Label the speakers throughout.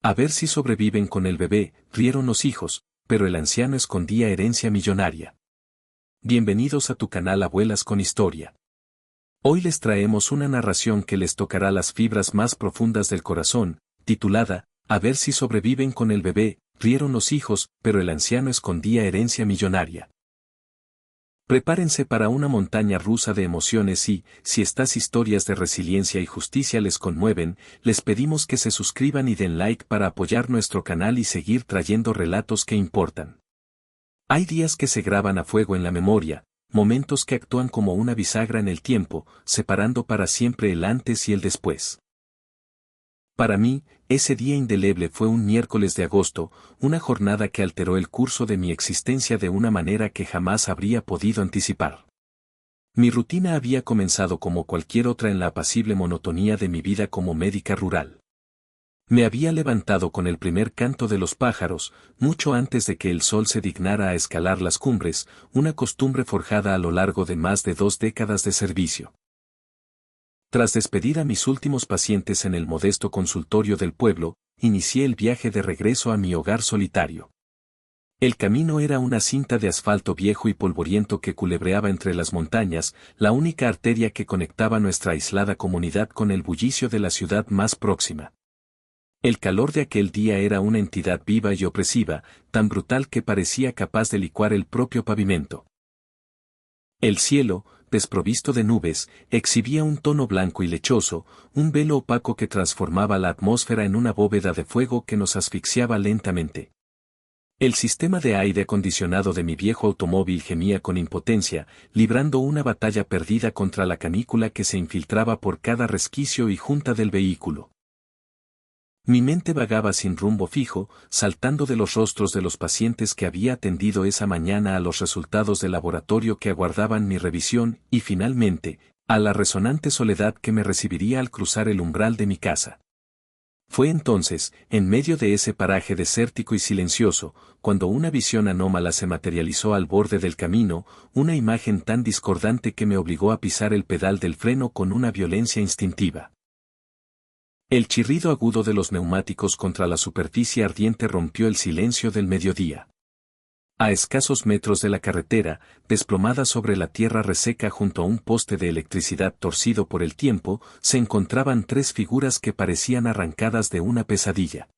Speaker 1: A ver si sobreviven con el bebé, rieron los hijos, pero el anciano escondía herencia millonaria. Bienvenidos a tu canal Abuelas con Historia. Hoy les traemos una narración que les tocará las fibras más profundas del corazón, titulada, A ver si sobreviven con el bebé, rieron los hijos, pero el anciano escondía herencia millonaria. Prepárense para una montaña rusa de emociones y, si estas historias de resiliencia y justicia les conmueven, les pedimos que se suscriban y den like para apoyar nuestro canal y seguir trayendo relatos que importan. Hay días que se graban a fuego en la memoria, momentos que actúan como una bisagra en el tiempo, separando para siempre el antes y el después. Para mí, ese día indeleble fue un miércoles de agosto, una jornada que alteró el curso de mi existencia de una manera que jamás habría podido anticipar. Mi rutina había comenzado como cualquier otra en la apacible monotonía de mi vida como médica rural. Me había levantado con el primer canto de los pájaros, mucho antes de que el sol se dignara a escalar las cumbres, una costumbre forjada a lo largo de más de 2 décadas de servicio. Tras despedir a mis últimos pacientes en el modesto consultorio del pueblo, inicié el viaje de regreso a mi hogar solitario. El camino era una cinta de asfalto viejo y polvoriento que culebreaba entre las montañas, la única arteria que conectaba nuestra aislada comunidad con el bullicio de la ciudad más próxima. El calor de aquel día era una entidad viva y opresiva, tan brutal que parecía capaz de licuar el propio pavimento. El cielo, desprovisto de nubes, exhibía un tono blanco y lechoso, un velo opaco que transformaba la atmósfera en una bóveda de fuego que nos asfixiaba lentamente. El sistema de aire acondicionado de mi viejo automóvil gemía con impotencia, librando una batalla perdida contra la canícula que se infiltraba por cada resquicio y junta del vehículo. Mi mente vagaba sin rumbo fijo, saltando de los rostros de los pacientes que había atendido esa mañana a los resultados del laboratorio que aguardaban mi revisión y finalmente, a la resonante soledad que me recibiría al cruzar el umbral de mi casa. Fue entonces, en medio de ese paraje desértico y silencioso, cuando una visión anómala se materializó al borde del camino, una imagen tan discordante que me obligó a pisar el pedal del freno con una violencia instintiva. El chirrido agudo de los neumáticos contra la superficie ardiente rompió el silencio del mediodía. A escasos metros de la carretera, desplomada sobre la tierra reseca junto a un poste de electricidad torcido por el tiempo, se encontraban 3 figuras que parecían arrancadas de una pesadilla.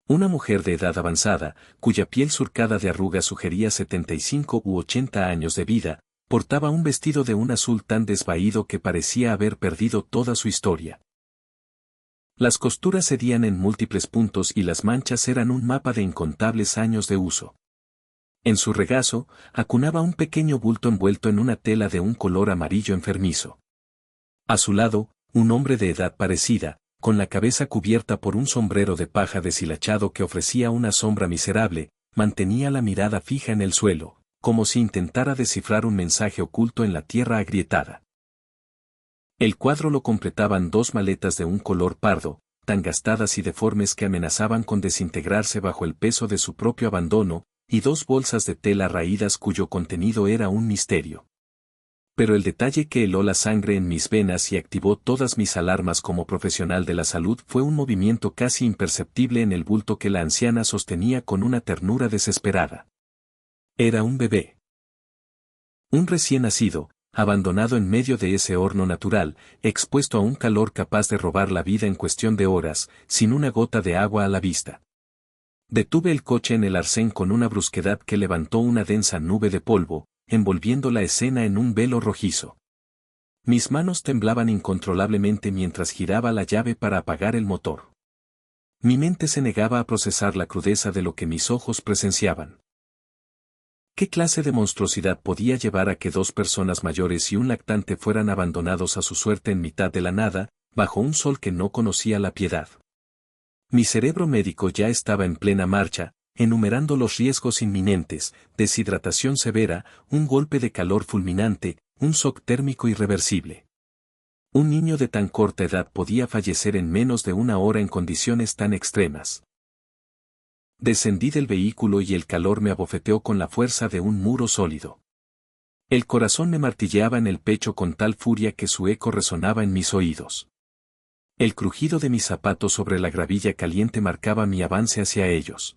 Speaker 1: Una mujer de edad avanzada, cuya piel surcada de arrugas sugería 75 u 80 años de vida, portaba un vestido de un azul tan desvaído que parecía haber perdido toda su historia. Las costuras cedían en múltiples puntos y las manchas eran un mapa de incontables años de uso. En su regazo, acunaba un pequeño bulto envuelto en una tela de un color amarillo enfermizo. A su lado, un hombre de edad parecida, con la cabeza cubierta por un sombrero de paja deshilachado que ofrecía una sombra miserable, mantenía la mirada fija en el suelo, como si intentara descifrar un mensaje oculto en la tierra agrietada. El cuadro lo completaban 2 maletas de un color pardo, tan gastadas y deformes que amenazaban con desintegrarse bajo el peso de su propio abandono, y 2 bolsas de tela raídas cuyo contenido era un misterio. Pero el detalle que heló la sangre en mis venas y activó todas mis alarmas como profesional de la salud fue un movimiento casi imperceptible en el bulto que la anciana sostenía con una ternura desesperada. Era un bebé. Un recién nacido, abandonado en medio de ese horno natural, expuesto a un calor capaz de robar la vida en cuestión de horas, sin una gota de agua a la vista. Detuve el coche en el arcén con una brusquedad que levantó una densa nube de polvo, envolviendo la escena en un velo rojizo. Mis manos temblaban incontrolablemente mientras giraba la llave para apagar el motor. Mi mente se negaba a procesar la crudeza de lo que mis ojos presenciaban. ¿Qué clase de monstruosidad podía llevar a que 2 personas mayores y un lactante fueran abandonados a su suerte en mitad de la nada, bajo un sol que no conocía la piedad? Mi cerebro médico ya estaba en plena marcha, enumerando los riesgos inminentes: deshidratación severa, un golpe de calor fulminante, un shock térmico irreversible. Un niño de tan corta edad podía fallecer en menos de 1 hora en condiciones tan extremas. Descendí del vehículo y el calor me abofeteó con la fuerza de un muro sólido. El corazón me martilleaba en el pecho con tal furia que su eco resonaba en mis oídos. El crujido de mis zapatos sobre la gravilla caliente marcaba mi avance hacia ellos.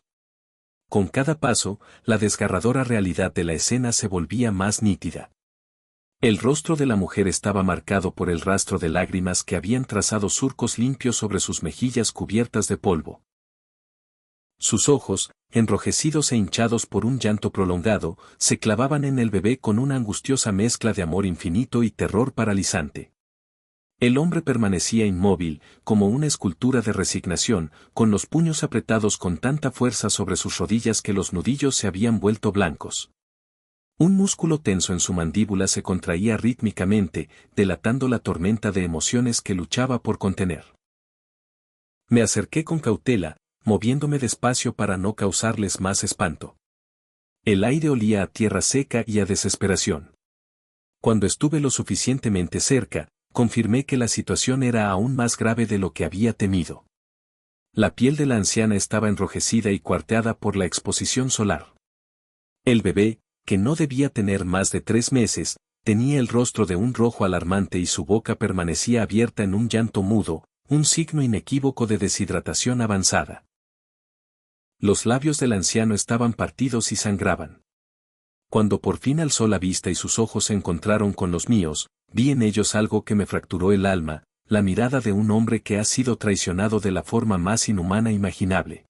Speaker 1: Con cada paso, la desgarradora realidad de la escena se volvía más nítida. El rostro de la mujer estaba marcado por el rastro de lágrimas que habían trazado surcos limpios sobre sus mejillas cubiertas de polvo. Sus ojos, enrojecidos e hinchados por un llanto prolongado, se clavaban en el bebé con una angustiosa mezcla de amor infinito y terror paralizante. El hombre permanecía inmóvil, como una escultura de resignación, con los puños apretados con tanta fuerza sobre sus rodillas que los nudillos se habían vuelto blancos. Un músculo tenso en su mandíbula se contraía rítmicamente, delatando la tormenta de emociones que luchaba por contener. Me acerqué con cautela, moviéndome despacio para no causarles más espanto. El aire olía a tierra seca y a desesperación. Cuando estuve lo suficientemente cerca, confirmé que la situación era aún más grave de lo que había temido. La piel de la anciana estaba enrojecida y cuarteada por la exposición solar. El bebé, que no debía tener más de 3 meses, tenía el rostro de un rojo alarmante y su boca permanecía abierta en un llanto mudo, un signo inequívoco de deshidratación avanzada. Los labios del anciano estaban partidos y sangraban. Cuando por fin alzó la vista y sus ojos se encontraron con los míos, vi en ellos algo que me fracturó el alma, la mirada de un hombre que ha sido traicionado de la forma más inhumana imaginable.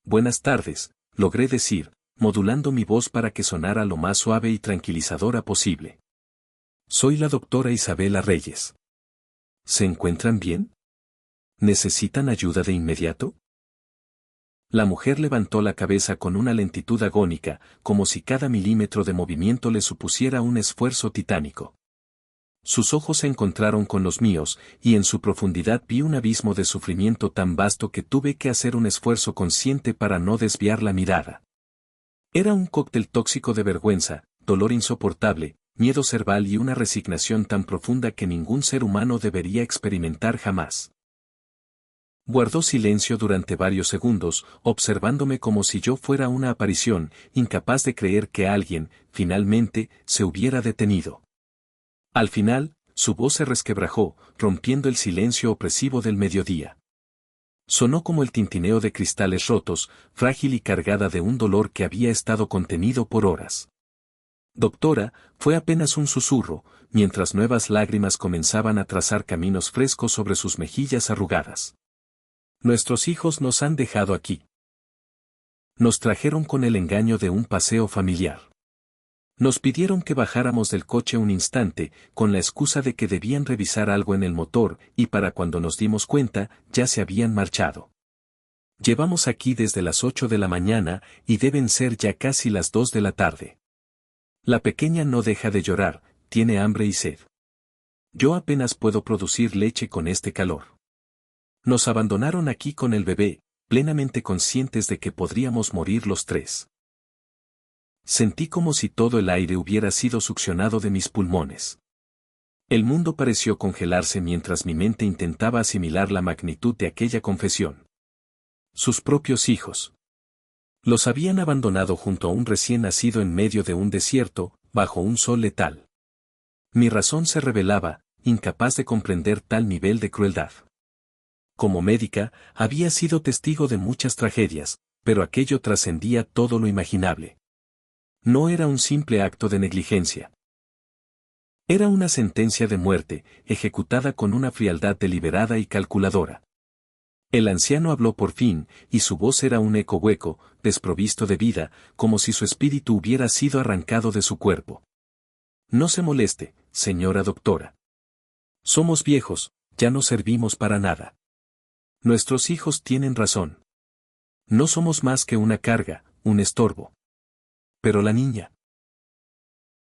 Speaker 1: Buenas tardes, logré decir, modulando mi voz para que sonara lo más suave y tranquilizadora posible. Soy la doctora Isabela Reyes. ¿Se encuentran bien? ¿Necesitan ayuda de inmediato? La mujer levantó la cabeza con una lentitud agónica, como si cada milímetro de movimiento le supusiera un esfuerzo titánico. Sus ojos se encontraron con los míos, y en su profundidad vi un abismo de sufrimiento tan vasto que tuve que hacer un esfuerzo consciente para no desviar la mirada. Era un cóctel tóxico de vergüenza, dolor insoportable, miedo cerval y una resignación tan profunda que ningún ser humano debería experimentar jamás. Guardó silencio durante varios segundos, observándome como si yo fuera una aparición, incapaz de creer que alguien, finalmente, se hubiera detenido. Al final, su voz se resquebrajó, rompiendo el silencio opresivo del mediodía. Sonó como el tintineo de cristales rotos, frágil y cargada de un dolor que había estado contenido por horas. Doctora, fue apenas un susurro, mientras nuevas lágrimas comenzaban a trazar caminos frescos sobre sus mejillas arrugadas. Nuestros hijos nos han dejado aquí. Nos trajeron con el engaño de un paseo familiar. Nos pidieron que bajáramos del coche un instante, con la excusa de que debían revisar algo en el motor, y para cuando nos dimos cuenta, ya se habían marchado. Llevamos aquí desde las 8 de la mañana, y deben ser ya casi las 2 de la tarde. La pequeña no deja de llorar, tiene hambre y sed. Yo apenas puedo producir leche con este calor. Nos abandonaron aquí con el bebé, plenamente conscientes de que podríamos morir los 3. Sentí como si todo el aire hubiera sido succionado de mis pulmones. El mundo pareció congelarse mientras mi mente intentaba asimilar la magnitud de aquella confesión. Sus propios hijos. Los habían abandonado junto a un recién nacido en medio de un desierto, bajo un sol letal. Mi razón se rebelaba, incapaz de comprender tal nivel de crueldad. Como médica, había sido testigo de muchas tragedias, pero aquello trascendía todo lo imaginable. No era un simple acto de negligencia. Era una sentencia de muerte, ejecutada con una frialdad deliberada y calculadora. El anciano habló por fin, y su voz era un eco hueco, desprovisto de vida, como si su espíritu hubiera sido arrancado de su cuerpo. No se moleste, señora doctora. Somos viejos, ya no servimos para nada. Nuestros hijos tienen razón. No somos más que una carga, un estorbo. Pero la niña.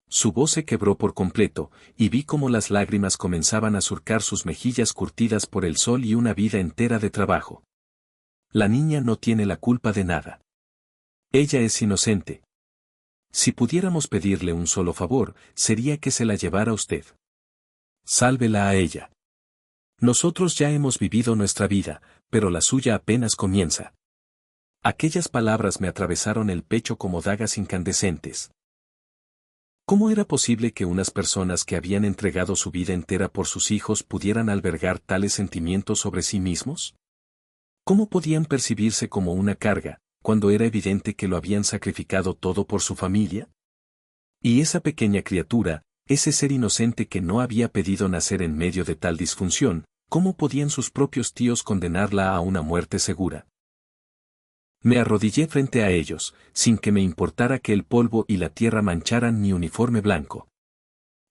Speaker 1: Su voz se quebró por completo, y vi cómo las lágrimas comenzaban a surcar sus mejillas curtidas por el sol y una vida entera de trabajo. La niña no tiene la culpa de nada. Ella es inocente. Si pudiéramos pedirle un solo favor, sería que se la llevara usted. Sálvela a ella. Nosotros ya hemos vivido nuestra vida, pero la suya apenas comienza. Aquellas palabras me atravesaron el pecho como dagas incandescentes. ¿Cómo era posible que unas personas que habían entregado su vida entera por sus hijos pudieran albergar tales sentimientos sobre sí mismos? ¿Cómo podían percibirse como una carga, cuando era evidente que lo habían sacrificado todo por su familia? Y esa pequeña criatura, ese ser inocente que no había pedido nacer en medio de tal disfunción, ¿cómo podían sus propios tíos condenarla a una muerte segura? Me arrodillé frente a ellos, sin que me importara que el polvo y la tierra mancharan mi uniforme blanco.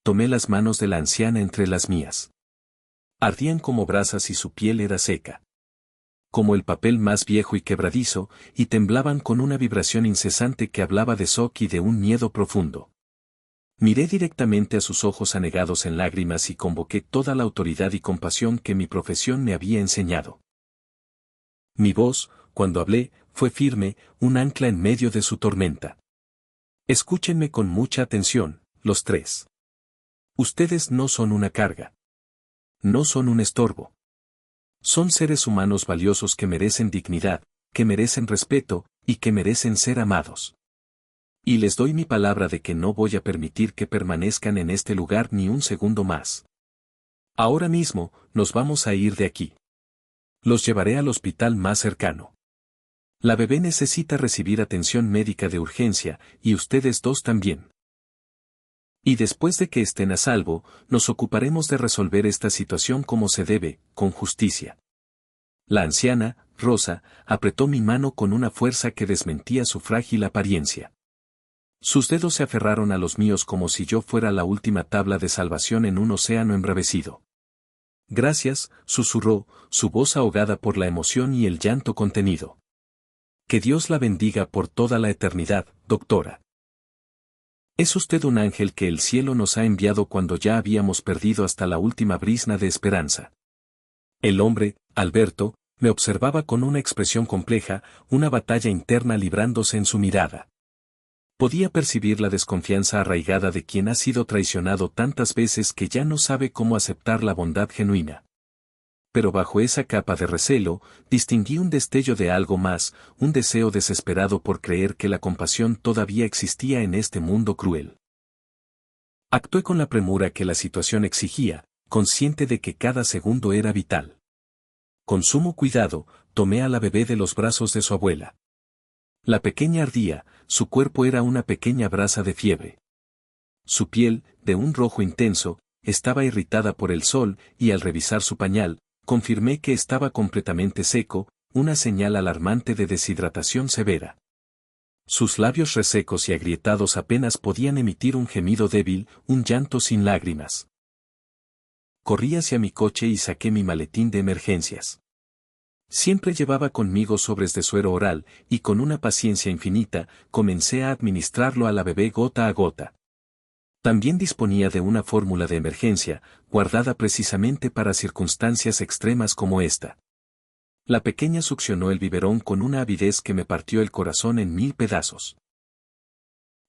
Speaker 1: Tomé las manos de la anciana entre las mías. Ardían como brasas y su piel era seca, como el papel más viejo y quebradizo, y temblaban con una vibración incesante que hablaba de shock y de un miedo profundo. Miré directamente a sus ojos anegados en lágrimas y convoqué toda la autoridad y compasión que mi profesión me había enseñado. Mi voz, cuando hablé, fue firme, un ancla en medio de su tormenta. Escúchenme con mucha atención, los tres. Ustedes no son una carga. No son un estorbo. Son seres humanos valiosos que merecen dignidad, que merecen respeto, y que merecen ser amados. Y les doy mi palabra de que no voy a permitir que permanezcan en este lugar ni un segundo más. Ahora mismo, nos vamos a ir de aquí. Los llevaré al hospital más cercano. La bebé necesita recibir atención médica de urgencia, y ustedes dos también. Y después de que estén a salvo, nos ocuparemos de resolver esta situación como se debe, con justicia. La anciana, Rosa, apretó mi mano con una fuerza que desmentía su frágil apariencia. Sus dedos se aferraron a los míos como si yo fuera la última tabla de salvación en un océano embravecido. Gracias, susurró, su voz ahogada por la emoción y el llanto contenido. Que Dios la bendiga por toda la eternidad, doctora. Es usted un ángel que el cielo nos ha enviado cuando ya habíamos perdido hasta la última brizna de esperanza. El hombre, Alberto, me observaba con una expresión compleja, una batalla interna librándose en su mirada. Podía percibir la desconfianza arraigada de quien ha sido traicionado tantas veces que ya no sabe cómo aceptar la bondad genuina. Pero bajo esa capa de recelo, distinguí un destello de algo más, un deseo desesperado por creer que la compasión todavía existía en este mundo cruel. Actué con la premura que la situación exigía, consciente de que cada segundo era vital. Con sumo cuidado, tomé a la bebé de los brazos de su abuela. La pequeña ardía, su cuerpo era una pequeña brasa de fiebre. Su piel, de un rojo intenso, estaba irritada por el sol, y al revisar su pañal, confirmé que estaba completamente seco, una señal alarmante de deshidratación severa. Sus labios resecos y agrietados apenas podían emitir un gemido débil, un llanto sin lágrimas. Corrí hacia mi coche y saqué mi maletín de emergencias. Siempre llevaba conmigo sobres de suero oral, y con una paciencia infinita, comencé a administrarlo a la bebé gota a gota. También disponía de una fórmula de emergencia, guardada precisamente para circunstancias extremas como esta. La pequeña succionó el biberón con una avidez que me partió el corazón en 1000 pedazos.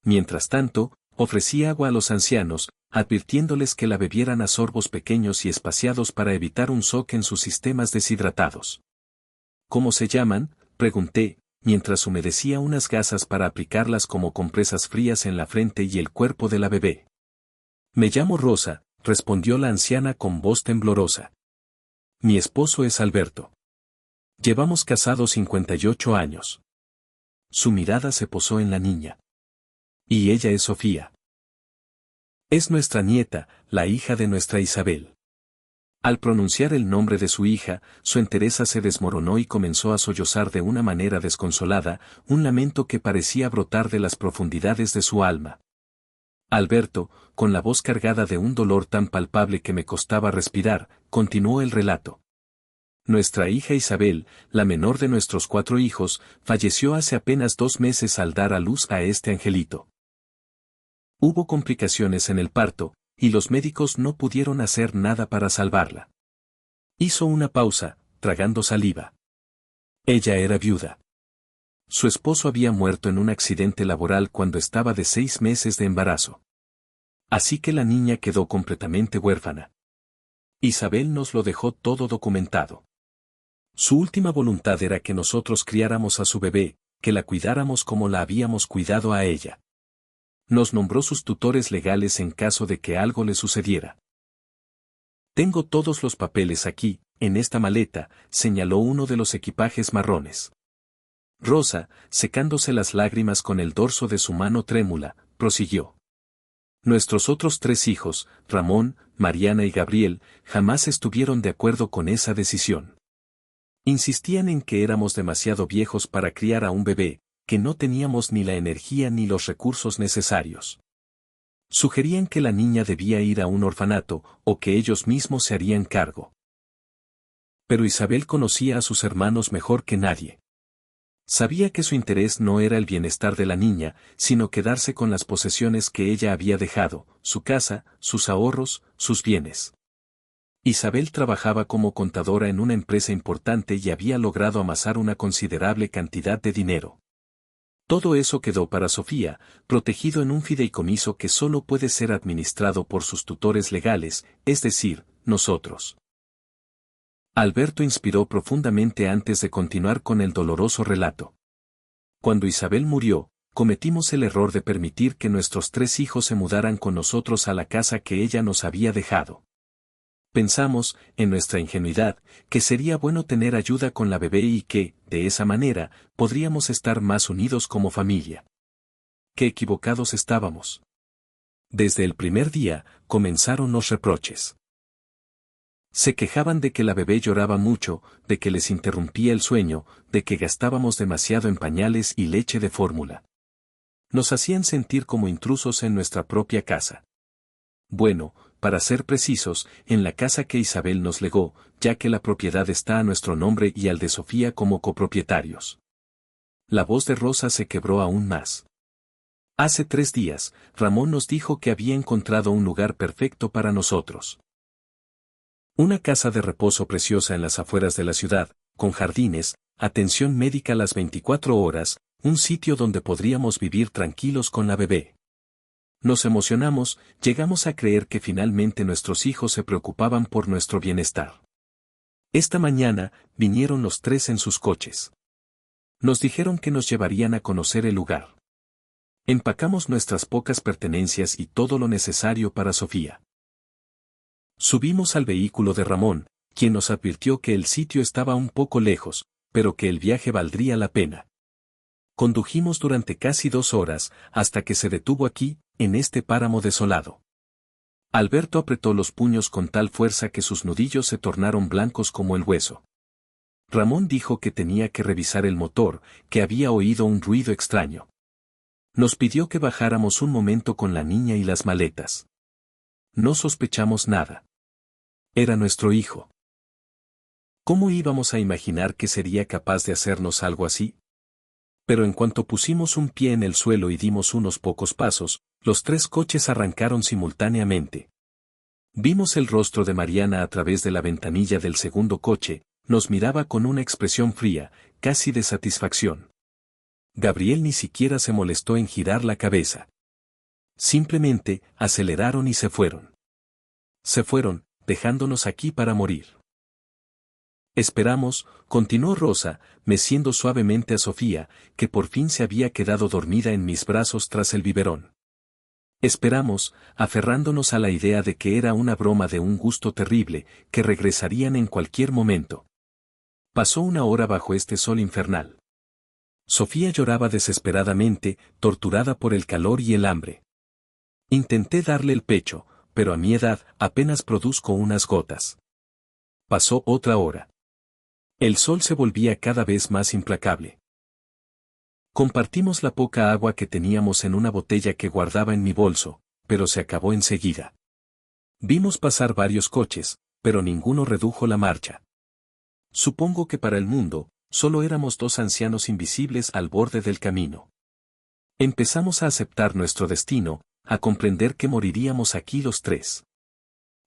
Speaker 1: Mientras tanto, ofrecí agua a los ancianos, advirtiéndoles que la bebieran a sorbos pequeños y espaciados para evitar un shock en sus sistemas deshidratados. ¿Cómo se llaman?, pregunté, mientras humedecía unas gasas para aplicarlas como compresas frías en la frente y el cuerpo de la bebé. Me llamo Rosa, respondió la anciana con voz temblorosa. Mi esposo es Alberto. Llevamos casados 58 años. Su mirada se posó en la niña. Y ella es Sofía. Es nuestra nieta, la hija de nuestra Isabel. Al pronunciar el nombre de su hija, su entereza se desmoronó y comenzó a sollozar de una manera desconsolada, un lamento que parecía brotar de las profundidades de su alma. Alberto, con la voz cargada de un dolor tan palpable que me costaba respirar, continuó el relato. Nuestra hija Isabel, la menor de nuestros 4 hijos, falleció hace apenas 2 meses al dar a luz a este angelito. Hubo complicaciones en el parto, y los médicos no pudieron hacer nada para salvarla. Hizo una pausa, tragando saliva. Ella era viuda. Su esposo había muerto en un accidente laboral cuando estaba de 6 meses de embarazo. Así que la niña quedó completamente huérfana. Isabel nos lo dejó todo documentado. Su última voluntad era que nosotros criáramos a su bebé, que la cuidáramos como la habíamos cuidado a ella. Nos nombró sus tutores legales en caso de que algo le sucediera. Tengo todos los papeles aquí, en esta maleta, señaló uno de los equipajes marrones. Rosa, secándose las lágrimas con el dorso de su mano trémula, prosiguió. Nuestros otros 3 hijos, Ramón, Mariana y Gabriel, jamás estuvieron de acuerdo con esa decisión. Insistían en que éramos demasiado viejos para criar a un bebé, que no teníamos ni la energía ni los recursos necesarios. Sugerían que la niña debía ir a un orfanato, o que ellos mismos se harían cargo. Pero Isabel conocía a sus hermanos mejor que nadie. Sabía que su interés no era el bienestar de la niña, sino quedarse con las posesiones que ella había dejado, su casa, sus ahorros, sus bienes. Isabel trabajaba como contadora en una empresa importante y había logrado amasar una considerable cantidad de dinero. Todo eso quedó para Sofía, protegido en un fideicomiso que solo puede ser administrado por sus tutores legales, es decir, nosotros. Alberto inspiró profundamente antes de continuar con el doloroso relato. Cuando Isabel murió, cometimos el error de permitir que nuestros 3 hijos se mudaran con nosotros a la casa que ella nos había dejado. Pensamos, en nuestra ingenuidad, que sería bueno tener ayuda con la bebé y que, de esa manera, podríamos estar más unidos como familia. Qué equivocados estábamos. Desde el primer día, comenzaron los reproches. Se quejaban de que la bebé lloraba mucho, de que les interrumpía el sueño, de que gastábamos demasiado en pañales y leche de fórmula. Nos hacían sentir como intrusos en nuestra propia casa. Bueno, para ser precisos, en la casa que Isabel nos legó, ya que la propiedad está a nuestro nombre y al de Sofía como copropietarios. La voz de Rosa se quebró aún más. Hace 3 días, Ramón nos dijo que había encontrado un lugar perfecto para nosotros. Una casa de reposo preciosa en las afueras de la ciudad, con jardines, atención médica las 24 horas, un sitio donde podríamos vivir tranquilos con la bebé. Nos emocionamos, llegamos a creer que finalmente nuestros hijos se preocupaban por nuestro bienestar. Esta mañana, vinieron los 3 en sus coches. Nos dijeron que nos llevarían a conocer el lugar. Empacamos nuestras pocas pertenencias y todo lo necesario para Sofía. Subimos al vehículo de Ramón, quien nos advirtió que el sitio estaba un poco lejos, pero que el viaje valdría la pena. Condujimos durante casi 2 horas, hasta que se detuvo aquí, en este páramo desolado. Alberto apretó los puños con tal fuerza que sus nudillos se tornaron blancos como el hueso. Ramón dijo que tenía que revisar el motor, que había oído un ruido extraño. Nos pidió que bajáramos un momento con la niña y las maletas. No sospechamos nada. Era nuestro hijo. ¿Cómo íbamos a imaginar que sería capaz de hacernos algo así? Pero en cuanto pusimos un pie en el suelo y dimos unos pocos pasos, los 3 coches arrancaron simultáneamente. Vimos el rostro de Mariana a través de la ventanilla del segundo coche, nos miraba con una expresión fría, casi de satisfacción. Gabriel ni siquiera se molestó en girar la cabeza. Simplemente, aceleraron y se fueron. Se fueron, dejándonos aquí para morir. Esperamos, continuó Rosa, meciendo suavemente a Sofía, que por fin se había quedado dormida en mis brazos tras el biberón. Esperamos, aferrándonos a la idea de que era una broma de un gusto terrible, que regresarían en cualquier momento. Pasó 1 hora bajo este sol infernal. Sofía lloraba desesperadamente, torturada por el calor y el hambre. Intenté darle el pecho, pero a mi edad apenas produzco unas gotas. Pasó otra hora. El sol se volvía cada vez más implacable. Compartimos la poca agua que teníamos en una botella que guardaba en mi bolso, pero se acabó enseguida. Vimos pasar varios coches, pero ninguno redujo la marcha. Supongo que para el mundo, solo éramos 2 ancianos invisibles al borde del camino. Empezamos a aceptar nuestro destino, a comprender que moriríamos aquí los 3.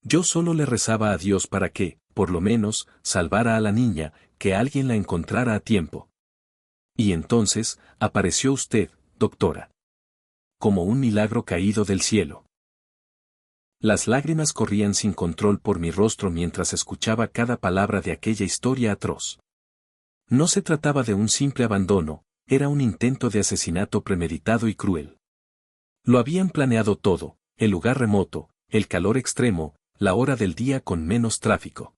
Speaker 1: Yo solo le rezaba a Dios para que, por lo menos, salvara a la niña, que alguien la encontrara a tiempo. Y entonces, apareció usted, doctora. Como un milagro caído del cielo. Las lágrimas corrían sin control por mi rostro mientras escuchaba cada palabra de aquella historia atroz. No se trataba de un simple abandono, era un intento de asesinato premeditado y cruel. Lo habían planeado todo, el lugar remoto, el calor extremo, la hora del día con menos tráfico.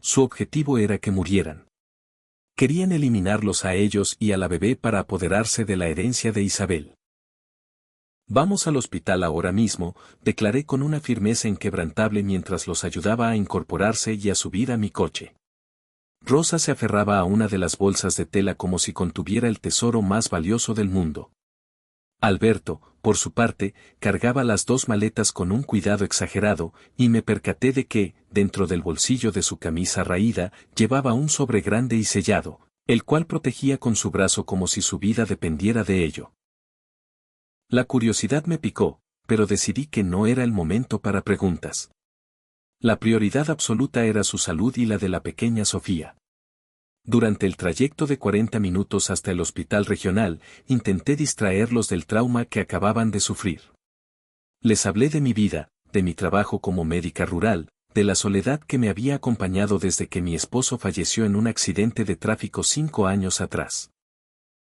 Speaker 1: Su objetivo era que murieran. Querían eliminarlos a ellos y a la bebé para apoderarse de la herencia de Isabel. Vamos al hospital ahora mismo, declaré con una firmeza inquebrantable mientras los ayudaba a incorporarse y a subir a mi coche. Rosa se aferraba a una de las bolsas de tela como si contuviera el tesoro más valioso del mundo. Alberto, por su parte, cargaba las dos maletas con un cuidado exagerado, y me percaté de que, dentro del bolsillo de su camisa raída, llevaba un sobre grande y sellado, el cual protegía con su brazo como si su vida dependiera de ello. La curiosidad me picó, pero decidí que no era el momento para preguntas. La prioridad absoluta era su salud y la de la pequeña Sofía. Durante el trayecto de 40 minutos hasta el hospital regional, intenté distraerlos del trauma que acababan de sufrir. Les hablé de mi vida, de mi trabajo como médica rural, de la soledad que me había acompañado desde que mi esposo falleció en un accidente de tráfico 5 años atrás.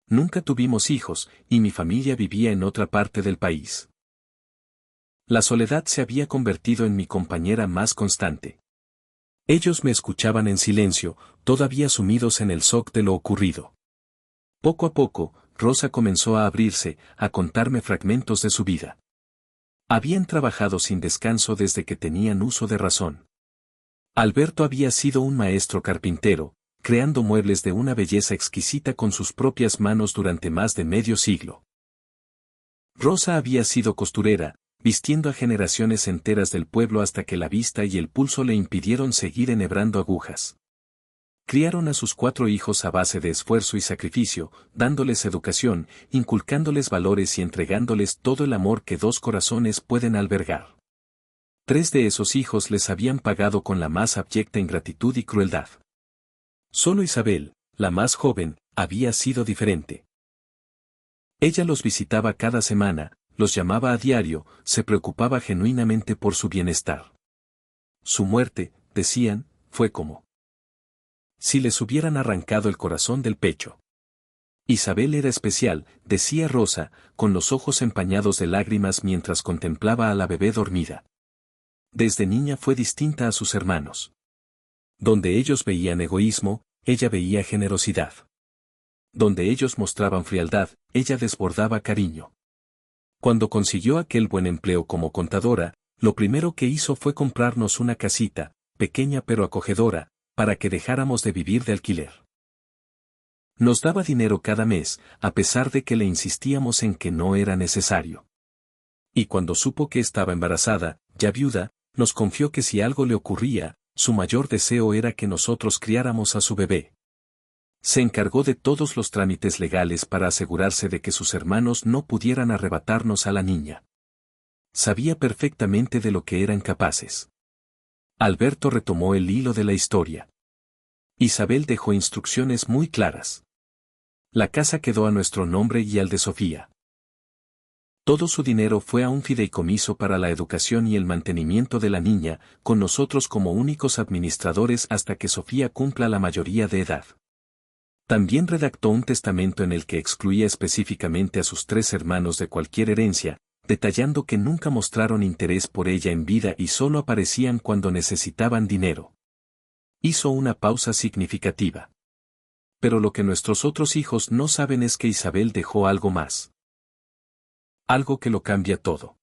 Speaker 1: Nunca tuvimos hijos, y mi familia vivía en otra parte del país. La soledad se había convertido en mi compañera más constante. Ellos me escuchaban en silencio, todavía sumidos en el shock de lo ocurrido. Poco a poco, Rosa comenzó a abrirse, a contarme fragmentos de su vida. Habían trabajado sin descanso desde que tenían uso de razón. Alberto había sido un maestro carpintero, creando muebles de una belleza exquisita con sus propias manos durante más de medio siglo. Rosa había sido costurera, vistiendo a generaciones enteras del pueblo hasta que la vista y el pulso le impidieron seguir enhebrando agujas. Criaron a sus 4 hijos a base de esfuerzo y sacrificio, dándoles educación, inculcándoles valores y entregándoles todo el amor que 2 corazones pueden albergar. 3 de esos hijos les habían pagado con la más abyecta ingratitud y crueldad. Solo Isabel, la más joven, había sido diferente. Ella los visitaba cada semana, los llamaba a diario, se preocupaba genuinamente por su bienestar. Su muerte, decían, fue como si les hubieran arrancado el corazón del pecho. Isabel era especial, decía Rosa, con los ojos empañados de lágrimas mientras contemplaba a la bebé dormida. Desde niña fue distinta a sus hermanos. Donde ellos veían egoísmo, ella veía generosidad. Donde ellos mostraban frialdad, ella desbordaba cariño. Cuando consiguió aquel buen empleo como contadora, lo primero que hizo fue comprarnos una casita, pequeña pero acogedora, para que dejáramos de vivir de alquiler. Nos daba dinero cada mes, a pesar de que le insistíamos en que no era necesario. Y cuando supo que estaba embarazada, ya viuda, nos confió que si algo le ocurría, su mayor deseo era que nosotros criáramos a su bebé. Se encargó de todos los trámites legales para asegurarse de que sus hermanos no pudieran arrebatarnos a la niña. Sabía perfectamente de lo que eran capaces. Alberto retomó el hilo de la historia. Isabel dejó instrucciones muy claras. La casa quedó a nuestro nombre y al de Sofía. Todo su dinero fue a un fideicomiso para la educación y el mantenimiento de la niña, con nosotros como únicos administradores hasta que Sofía cumpla la mayoría de edad. También redactó un testamento en el que excluía específicamente a sus 3 hermanos de cualquier herencia, detallando que nunca mostraron interés por ella en vida y solo aparecían cuando necesitaban dinero. Hizo una pausa significativa. Pero lo que nuestros otros hijos no saben es que Isabel dejó algo más. Algo que lo cambia todo.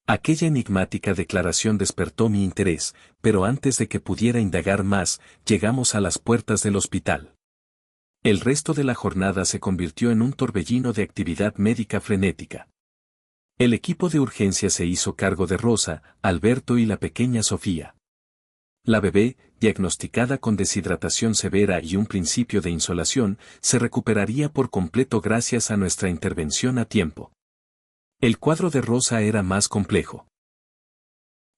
Speaker 1: Aquella enigmática declaración despertó mi interés, pero antes de que pudiera indagar más, llegamos a las puertas del hospital. El resto de la jornada se convirtió en un torbellino de actividad médica frenética. El equipo de urgencia se hizo cargo de Rosa, Alberto y la pequeña Sofía. La bebé, diagnosticada con deshidratación severa y un principio de insolación, se recuperaría por completo gracias a nuestra intervención a tiempo. El cuadro de Rosa era más complejo.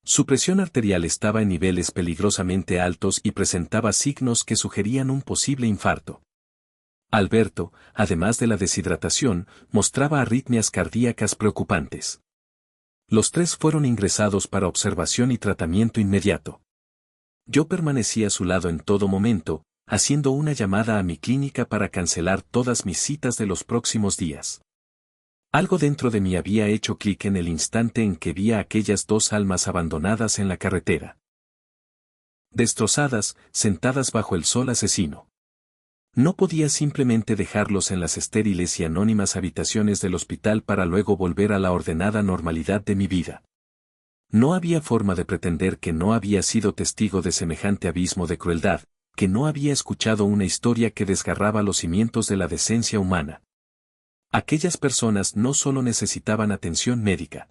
Speaker 1: Su presión arterial estaba en niveles peligrosamente altos y presentaba signos que sugerían un posible infarto. Alberto, además de la deshidratación, mostraba arritmias cardíacas preocupantes. Los 3 fueron ingresados para observación y tratamiento inmediato. Yo permanecí a su lado en todo momento, haciendo una llamada a mi clínica para cancelar todas mis citas de los próximos días. Algo dentro de mí había hecho clic en el instante en que vi a aquellas dos almas abandonadas en la carretera. Destrozadas, sentadas bajo el sol asesino. No podía simplemente dejarlos en las estériles y anónimas habitaciones del hospital para luego volver a la ordenada normalidad de mi vida. No había forma de pretender que no había sido testigo de semejante abismo de crueldad, que no había escuchado una historia que desgarraba los cimientos de la decencia humana. Aquellas personas no solo necesitaban atención médica.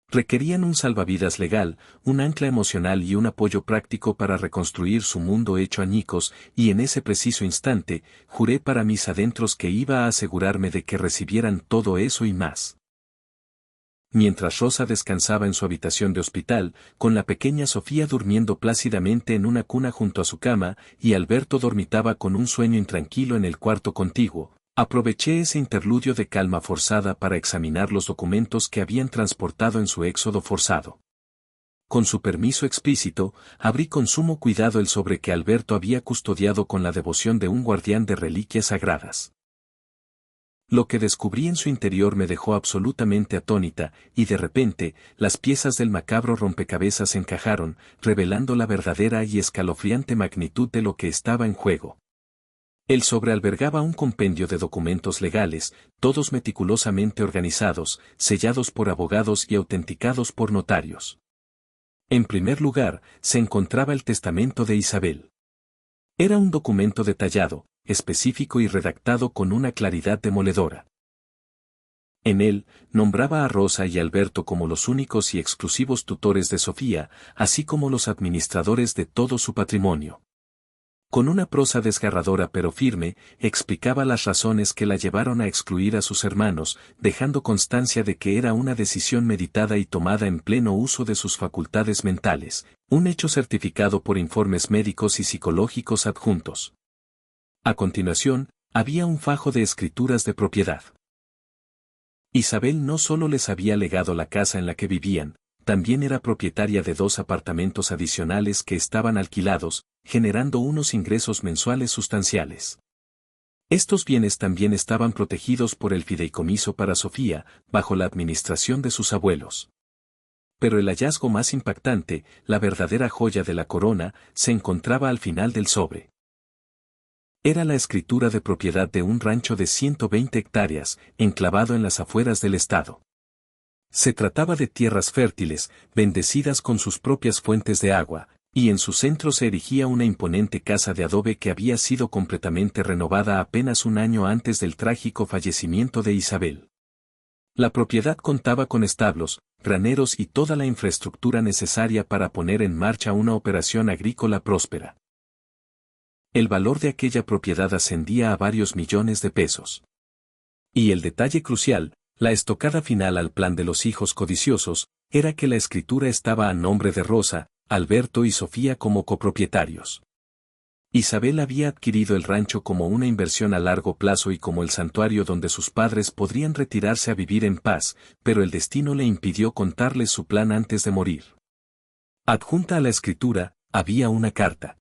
Speaker 1: Requerían un salvavidas legal, un ancla emocional y un apoyo práctico para reconstruir su mundo hecho añicos, y en ese preciso instante, juré para mis adentros que iba a asegurarme de que recibieran todo eso y más. Mientras Rosa descansaba en su habitación de hospital, con la pequeña Sofía durmiendo plácidamente en una cuna junto a su cama, y Alberto dormitaba con un sueño intranquilo en el cuarto contiguo, aproveché ese interludio de calma forzada para examinar los documentos que habían transportado en su éxodo forzado. Con su permiso explícito, abrí con sumo cuidado el sobre que Alberto había custodiado con la devoción de un guardián de reliquias sagradas. Lo que descubrí en su interior me dejó absolutamente atónita, y de repente, las piezas del macabro rompecabezas encajaron, revelando la verdadera y escalofriante magnitud de lo que estaba en juego. El sobre albergaba un compendio de documentos legales, todos meticulosamente organizados, sellados por abogados y autenticados por notarios. En primer lugar, se encontraba el testamento de Isabel. Era un documento detallado, específico y redactado con una claridad demoledora. En él, nombraba a Rosa y Alberto como los únicos y exclusivos tutores de Sofía, así como los administradores de todo su patrimonio. Con una prosa desgarradora pero firme, explicaba las razones que la llevaron a excluir a sus hermanos, dejando constancia de que era una decisión meditada y tomada en pleno uso de sus facultades mentales, un hecho certificado por informes médicos y psicológicos adjuntos. A continuación, había un fajo de escrituras de propiedad. Isabel no solo les había legado la casa en la que vivían, también era propietaria de 2 apartamentos adicionales que estaban alquilados, generando unos ingresos mensuales sustanciales. Estos bienes también estaban protegidos por el fideicomiso para Sofía, bajo la administración de sus abuelos. Pero el hallazgo más impactante, la verdadera joya de la corona, se encontraba al final del sobre. Era la escritura de propiedad de un rancho de 120 hectáreas, enclavado en las afueras del estado. Se trataba de tierras fértiles, bendecidas con sus propias fuentes de agua, y en su centro se erigía una imponente casa de adobe que había sido completamente renovada apenas un año antes del trágico fallecimiento de Isabel. La propiedad contaba con establos, graneros y toda la infraestructura necesaria para poner en marcha una operación agrícola próspera. El valor de aquella propiedad ascendía a varios millones de pesos. Y el detalle crucial, la estocada final al plan de los hijos codiciosos, era que la escritura estaba a nombre de Rosa, Alberto y Sofía como copropietarios. Isabel había adquirido el rancho como una inversión a largo plazo y como el santuario donde sus padres podrían retirarse a vivir en paz, pero el destino le impidió contarles su plan antes de morir. Adjunta a la escritura, había una carta.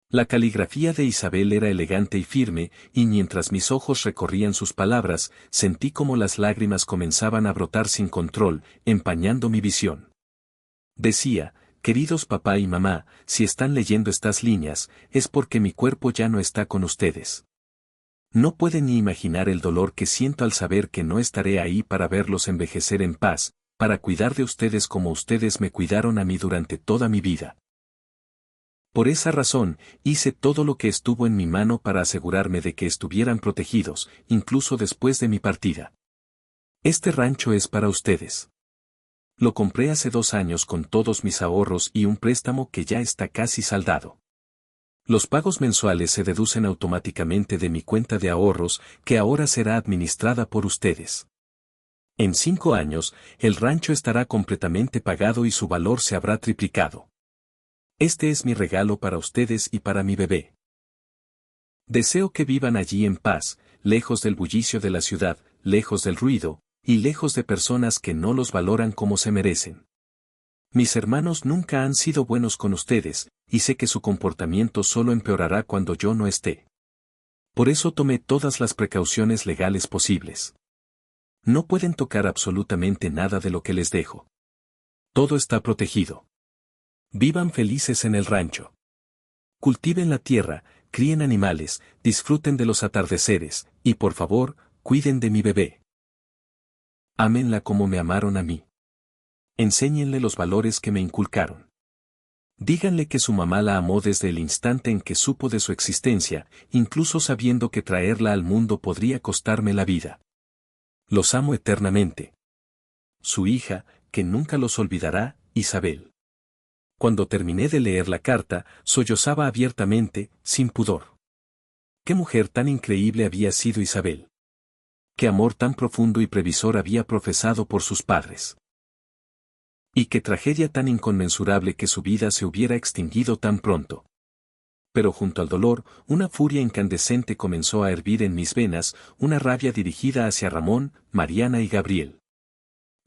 Speaker 1: La caligrafía de Isabel era elegante y firme, y mientras mis ojos recorrían sus palabras, sentí como las lágrimas comenzaban a brotar sin control, empañando mi visión. Decía: queridos papá y mamá, si están leyendo estas líneas, es porque mi cuerpo ya no está con ustedes. No pueden ni imaginar el dolor que siento al saber que no estaré ahí para verlos envejecer en paz, para cuidar de ustedes como ustedes me cuidaron a mí durante toda mi vida. Por esa razón, hice todo lo que estuvo en mi mano para asegurarme de que estuvieran protegidos, incluso después de mi partida. Este rancho es para ustedes. Lo compré hace 2 años con todos mis ahorros y un préstamo que ya está casi saldado. Los pagos mensuales se deducen automáticamente de mi cuenta de ahorros, que ahora será administrada por ustedes. En 5 años, el rancho estará completamente pagado y su valor se habrá triplicado. Este es mi regalo para ustedes y para mi bebé. Deseo que vivan allí en paz, lejos del bullicio de la ciudad, lejos del ruido, y lejos de personas que no los valoran como se merecen. Mis hermanos nunca han sido buenos con ustedes, y sé que su comportamiento solo empeorará cuando yo no esté. Por eso tomé todas las precauciones legales posibles. No pueden tocar absolutamente nada de lo que les dejo. Todo está protegido. Vivan felices en el rancho. Cultiven la tierra, críen animales, disfruten de los atardeceres, y por favor, cuiden de mi bebé. Ámenla como me amaron a mí. Enséñenle los valores que me inculcaron. Díganle que su mamá la amó desde el instante en que supo de su existencia, incluso sabiendo que traerla al mundo podría costarme la vida. Los amo eternamente. Su hija, que nunca los olvidará, Isabel. Cuando terminé de leer la carta, sollozaba abiertamente, sin pudor. Qué mujer tan increíble había sido Isabel. Qué amor tan profundo y previsor había profesado por sus padres. Y qué tragedia tan inconmensurable que su vida se hubiera extinguido tan pronto. Pero junto al dolor, una furia incandescente comenzó a hervir en mis venas, una rabia dirigida hacia Ramón, Mariana y Gabriel.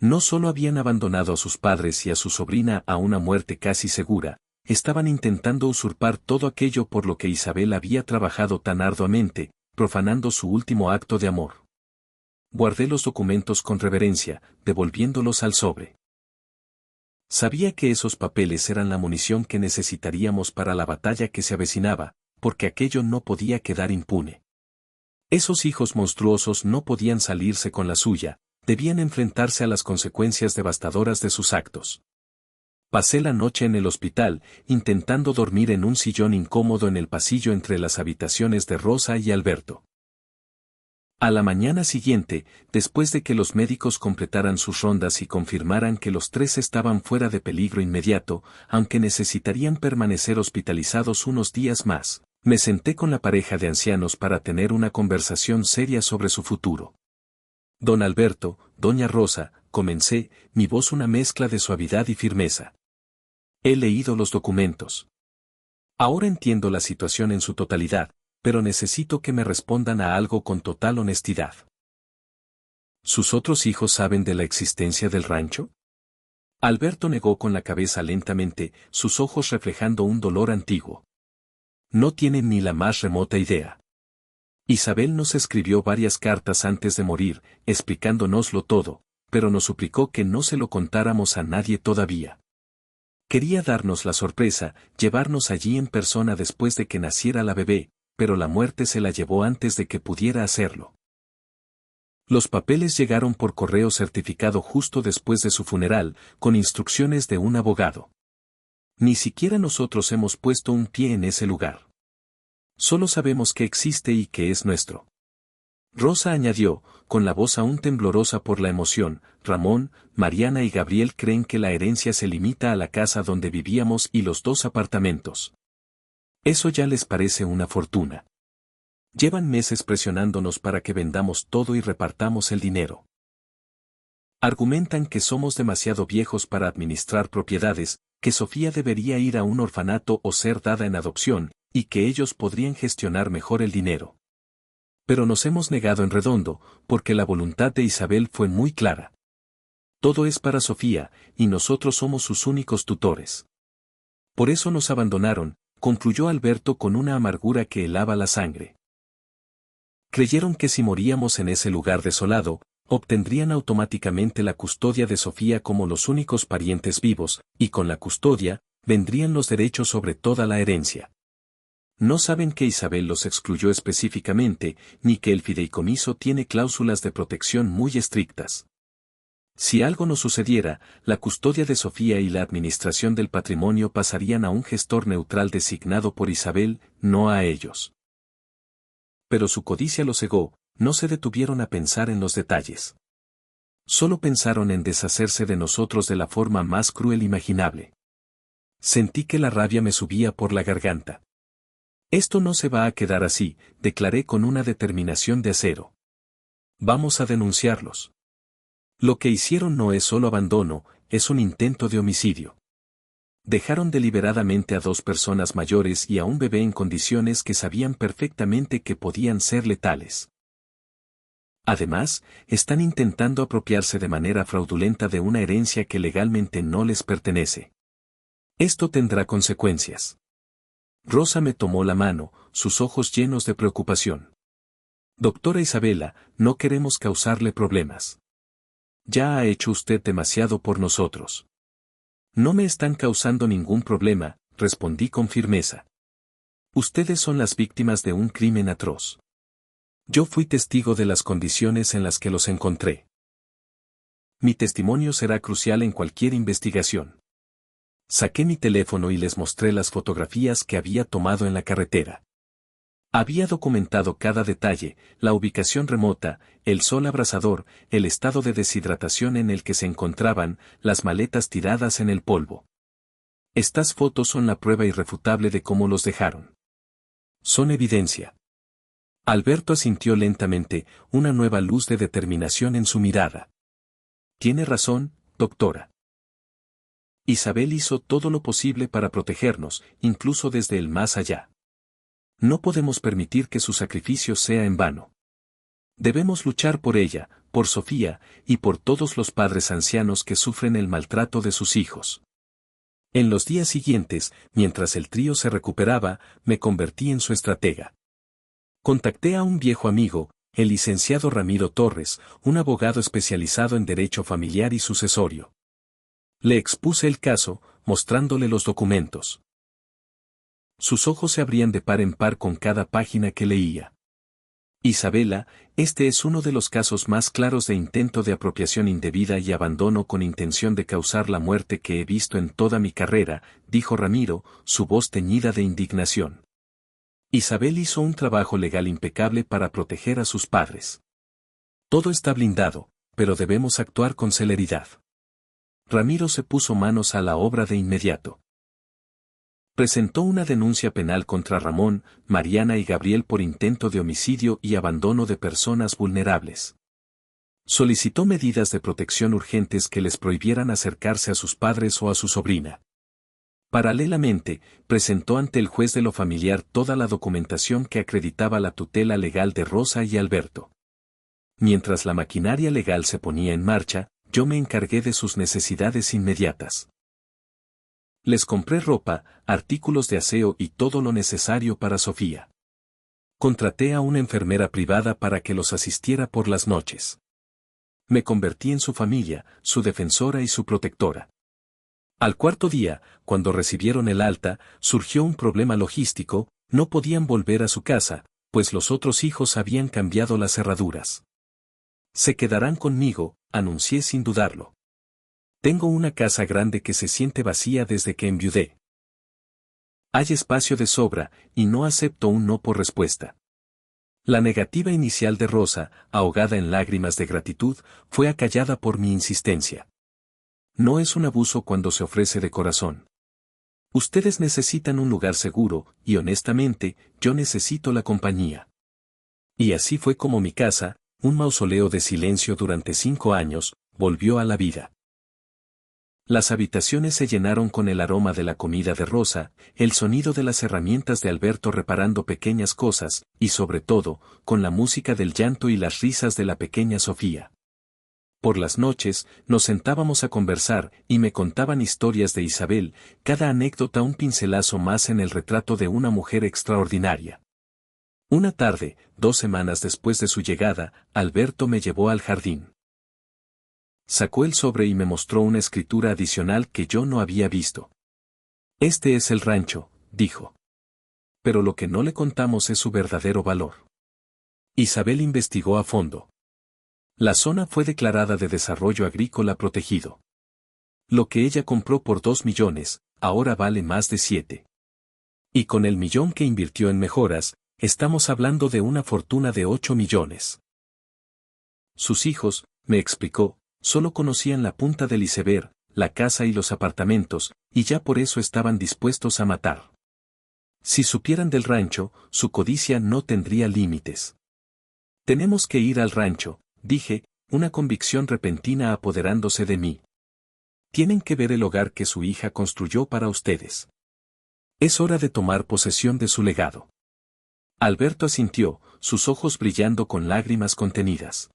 Speaker 1: No solo habían abandonado a sus padres y a su sobrina a una muerte casi segura, estaban intentando usurpar todo aquello por lo que Isabel había trabajado tan arduamente, profanando su último acto de amor. Guardé los documentos con reverencia, devolviéndolos al sobre. Sabía que esos papeles eran la munición que necesitaríamos para la batalla que se avecinaba, porque aquello no podía quedar impune. Esos hijos monstruosos no podían salirse con la suya, debían enfrentarse a las consecuencias devastadoras de sus actos. Pasé la noche en el hospital, intentando dormir en un sillón incómodo en el pasillo entre las habitaciones de Rosa y Alberto. A la mañana siguiente, después de que los médicos completaran sus rondas y confirmaran que los tres estaban fuera de peligro inmediato, aunque necesitarían permanecer hospitalizados unos días más, me senté con la pareja de ancianos para tener una conversación seria sobre su futuro. Don Alberto, doña Rosa, comencé, mi voz una mezcla de suavidad y firmeza. He leído los documentos. Ahora entiendo la situación en su totalidad, pero necesito que me respondan a algo con total honestidad. ¿Sus otros hijos saben de la existencia del rancho? Alberto negó con la cabeza lentamente, sus ojos reflejando un dolor antiguo. No tienen ni la más remota idea. Isabel nos escribió varias cartas antes de morir, explicándonoslo todo, pero nos suplicó que no se lo contáramos a nadie todavía. Quería darnos la sorpresa, llevarnos allí en persona después de que naciera la bebé, pero la muerte se la llevó antes de que pudiera hacerlo. Los papeles llegaron por correo certificado justo después de su funeral, con instrucciones de un abogado. Ni siquiera nosotros hemos puesto un pie en ese lugar. Solo sabemos que existe y que es nuestro. Rosa añadió, con la voz aún temblorosa por la emoción, Ramón, Mariana y Gabriel creen que la herencia se limita a la casa donde vivíamos y los 2 apartamentos. Eso ya les parece una fortuna. Llevan meses presionándonos para que vendamos todo y repartamos el dinero. Argumentan que somos demasiado viejos para administrar propiedades, que Sofía debería ir a un orfanato o ser dada en adopción, y que ellos podrían gestionar mejor el dinero. Pero nos hemos negado en redondo, porque la voluntad de Isabel fue muy clara. Todo es para Sofía, y nosotros somos sus únicos tutores. Por eso nos abandonaron, concluyó Alberto con una amargura que helaba la sangre. Creyeron que si moríamos en ese lugar desolado, obtendrían automáticamente la custodia de Sofía como los únicos parientes vivos, y con la custodia, vendrían los derechos sobre toda la herencia. No saben que Isabel los excluyó específicamente, ni que el fideicomiso tiene cláusulas de protección muy estrictas. Si algo nos sucediera, la custodia de Sofía y la administración del patrimonio pasarían a un gestor neutral designado por Isabel, no a ellos. Pero su codicia los cegó, no se detuvieron a pensar en los detalles. Solo pensaron en deshacerse de nosotros de la forma más cruel imaginable. Sentí que la rabia me subía por la garganta. Esto no se va a quedar así, declaré con una determinación de acero. Vamos a denunciarlos. Lo que hicieron no es solo abandono, es un intento de homicidio. Dejaron deliberadamente a 2 personas mayores y a un bebé en condiciones que sabían perfectamente que podían ser letales. Además, están intentando apropiarse de manera fraudulenta de una herencia que legalmente no les pertenece. Esto tendrá consecuencias. Rosa me tomó la mano, sus ojos llenos de preocupación. Doctora Isabela, no queremos causarle problemas. Ya ha hecho usted demasiado por nosotros. No me están causando ningún problema, respondí con firmeza. Ustedes son las víctimas de un crimen atroz. Yo fui testigo de las condiciones en las que los encontré. Mi testimonio será crucial en cualquier investigación. Saqué mi teléfono y les mostré las fotografías que había tomado en la carretera. Había documentado cada detalle, la ubicación remota, el sol abrasador, el estado de deshidratación en el que se encontraban, las maletas tiradas en el polvo. Estas fotos son la prueba irrefutable de cómo los dejaron. Son evidencia. Alberto asintió lentamente, una nueva luz de determinación en su mirada. Tiene razón, doctora. Isabel hizo todo lo posible para protegernos, incluso desde el más allá. No podemos permitir que su sacrificio sea en vano. Debemos luchar por ella, por Sofía, y por todos los padres ancianos que sufren el maltrato de sus hijos. En los días siguientes, mientras el trío se recuperaba, me convertí en su estratega. Contacté a un viejo amigo, el licenciado Ramiro Torres, un abogado especializado en derecho familiar y sucesorio. Le expuse el caso, mostrándole los documentos. Sus ojos se abrían de par en par con cada página que leía. Isabela, este es uno de los casos más claros de intento de apropiación indebida y abandono con intención de causar la muerte que he visto en toda mi carrera, dijo Ramiro, su voz teñida de indignación. Isabel hizo un trabajo legal impecable para proteger a sus padres. Todo está blindado, pero debemos actuar con celeridad. Ramiro se puso manos a la obra de inmediato. Presentó una denuncia penal contra Ramón, Mariana y Gabriel por intento de homicidio y abandono de personas vulnerables. Solicitó medidas de protección urgentes que les prohibieran acercarse a sus padres o a su sobrina. Paralelamente, presentó ante el juez de lo familiar toda la documentación que acreditaba la tutela legal de Rosa y Alberto. Mientras la maquinaria legal se ponía en marcha, yo me encargué de sus necesidades inmediatas. Les compré ropa, artículos de aseo y todo lo necesario para Sofía. Contraté a una enfermera privada para que los asistiera por las noches. Me convertí en su familia, su defensora y su protectora. Al cuarto día, cuando recibieron el alta, surgió un problema logístico, no podían volver a su casa, pues los otros hijos habían cambiado las cerraduras. Se quedarán conmigo, anuncié sin dudarlo. Tengo una casa grande que se siente vacía desde que enviudé. Hay espacio de sobra, y no acepto un no por respuesta. La negativa inicial de Rosa, ahogada en lágrimas de gratitud, fue acallada por mi insistencia. No es un abuso cuando se ofrece de corazón. Ustedes necesitan un lugar seguro, y honestamente, yo necesito la compañía. Y así fue como mi casa, un mausoleo de silencio durante 5 años, volvió a la vida. Las habitaciones se llenaron con el aroma de la comida de Rosa, el sonido de las herramientas de Alberto reparando pequeñas cosas, y sobre todo, con la música del llanto y las risas de la pequeña Sofía. Por las noches, nos sentábamos a conversar, y me contaban historias de Isabel, cada anécdota un pincelazo más en el retrato de una mujer extraordinaria. Una tarde, 2 semanas después de su llegada, Alberto me llevó al jardín. Sacó el sobre y me mostró una escritura adicional que yo no había visto. Este es el rancho, dijo. Pero lo que no le contamos es su verdadero valor. Isabel investigó a fondo. La zona fue declarada de desarrollo agrícola protegido. Lo que ella compró por 2 millones, ahora vale más de 7. Y con el millón que invirtió en mejoras, estamos hablando de una fortuna de 8 millones. Sus hijos, me explicó, solo conocían la punta del iceberg, la casa y los apartamentos, y ya por eso estaban dispuestos a matar. Si supieran del rancho, su codicia no tendría límites. Tenemos que ir al rancho, dije, una convicción repentina apoderándose de mí. Tienen que ver el hogar que su hija construyó para ustedes. Es hora de tomar posesión de su legado. Alberto asintió, sus ojos brillando con lágrimas contenidas.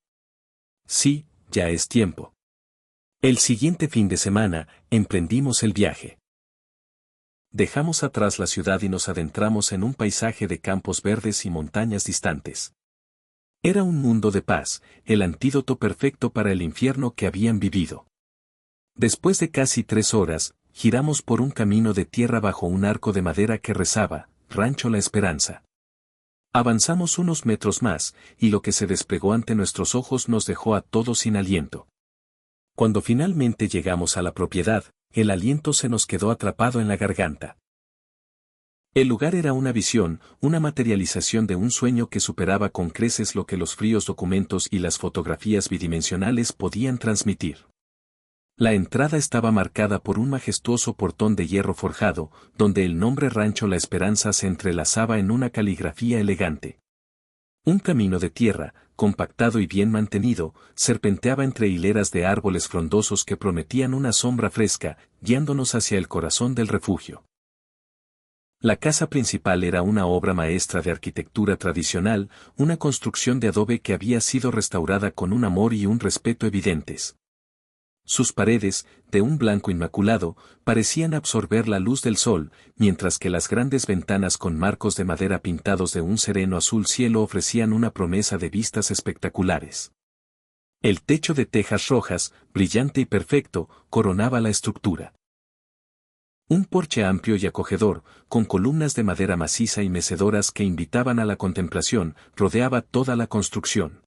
Speaker 1: Sí, ya es tiempo. El siguiente fin de semana, emprendimos el viaje. Dejamos atrás la ciudad y nos adentramos en un paisaje de campos verdes y montañas distantes. Era un mundo de paz, el antídoto perfecto para el infierno que habían vivido. Después de casi 3 horas, giramos por un camino de tierra bajo un arco de madera que rezaba, Rancho La Esperanza. Avanzamos unos metros más, y lo que se desplegó ante nuestros ojos nos dejó a todos sin aliento. Cuando finalmente llegamos a la propiedad, el aliento se nos quedó atrapado en la garganta. El lugar era una visión, una materialización de un sueño que superaba con creces lo que los fríos documentos y las fotografías bidimensionales podían transmitir. La entrada estaba marcada por un majestuoso portón de hierro forjado, donde el nombre Rancho La Esperanza se entrelazaba en una caligrafía elegante. Un camino de tierra, compactado y bien mantenido, serpenteaba entre hileras de árboles frondosos que prometían una sombra fresca, guiándonos hacia el corazón del refugio. La casa principal era una obra maestra de arquitectura tradicional, una construcción de adobe que había sido restaurada con un amor y un respeto evidentes. Sus paredes, de un blanco inmaculado, parecían absorber la luz del sol, mientras que las grandes ventanas con marcos de madera pintados de un sereno azul cielo ofrecían una promesa de vistas espectaculares. El techo de tejas rojas, brillante y perfecto, coronaba la estructura. Un porche amplio y acogedor, con columnas de madera maciza y mecedoras que invitaban a la contemplación, rodeaba toda la construcción.